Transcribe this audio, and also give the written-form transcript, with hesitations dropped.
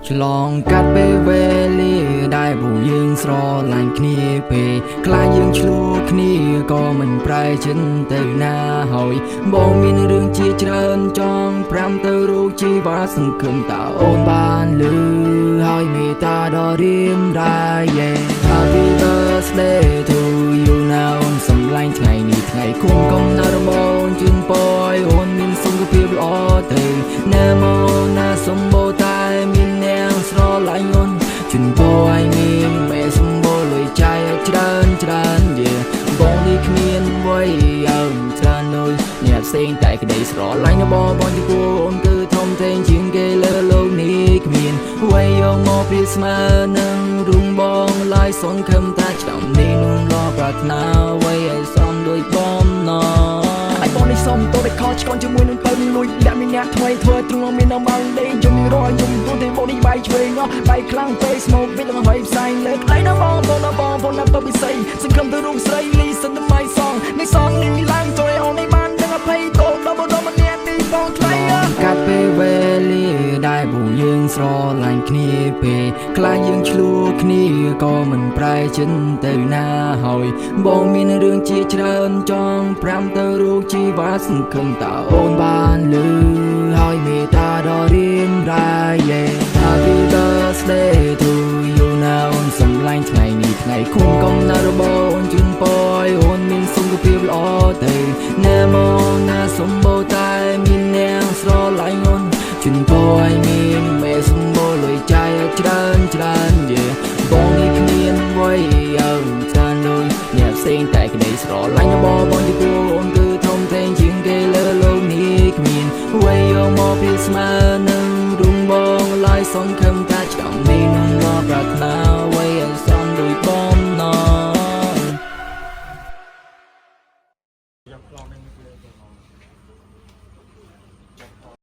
ឆ្លងកាត់ពេលវេលាដែលពួកយើងស្រឡាញ់គ្នាពេលខ្លាចយើងឆ្លោះគ្នាក៏មិនប្រែចិនទៅណាហើយបងមានរឿងជាច្រើនចង់ប្រាំទៅរូបជីវ៉ាសង្ឃឹមតើអូនបានលឺហើយមេត្តាដ៏រៀមរាយ Happy birthday to you now អូនសំឡាញ់ថ្ងៃនេះថ្ងៃគុំកំណើតរបស់ជូនពរអូនមានសុខភាពល្អទៅណាមកណាសម្បូរតែមានអ្នកស្រឡាញ់អូនជូនពរឲ្យមានមេសម្បូរលុយចាយឲ្យច្រើនបងនេះគ្មានអ្វីឲ្យច្រើនលុយអ្នកផ្សេងតែក្តីស្រឡាញ់របស់បងចំពោះអូនគឺធំធេងជាងគេលើលោកនេះគ្មានអ្វីយកមកព្រៀបស្មើនឹងរូងបងឡើយសង្ឃឹមថាឆ្នាំនេះនឹងរកប្រាថ្នាអ្វីឲ្យសមដូចបំណងឲ្យបងនេះសុំតោះតែខលឆ្កនជាមួយនឹងបើលួយលាក់មានអ្នកថ្មីធ្វើទ្រង់មានដល់មកលេងយំរយយំទូទេបងនេះបាយឆ្វេងបាយខ្លាំងពេកស្មោកវិញនឹងហើយផ្សាយលើក្តីដល់បងណាបើពិសីសង្ឃឹមទៅរូបស្រីលីសិនទៅម៉ៃសងនេះសងនេះមានឡើងចូលឲ្យអូននេះបានដឹងអភ័យតោដល់ម្នាក់នេះបងថ្លៃកាត់ពេលវេលាដែលពួកយើងស្រឡាញ់គ្នាពេលខ្លាចយើងឆ្លោះគ្នាក៏មិនប្រែចិនទៅណាហើយបងមានរឿងជាច្រើនចង់ប្រាំទៅរូបជីវ៉ាសង្ឃឹមតើអូនបានលឺហើយមេត្តាដ៏រៀមរាយ Happy birthday to you now អូនសំឡាញ់ថ្ងៃនេះថ្ងៃគុំកំណើតរបស់អូនជូនពរឲ្យអូនមានសុខភាពល្អទៅណាមកណាសម្បូរតែមានអ្នកស្រឡាញ់អូនជូនពរឲ្យមានមេសម្បូរលុយចាយឲ្យច្រើនបងនេះគ្មានអ្វីឲ្យច្រើនលុយអ្នកផ្សេងតែក្តីស្រឡាញ់របស់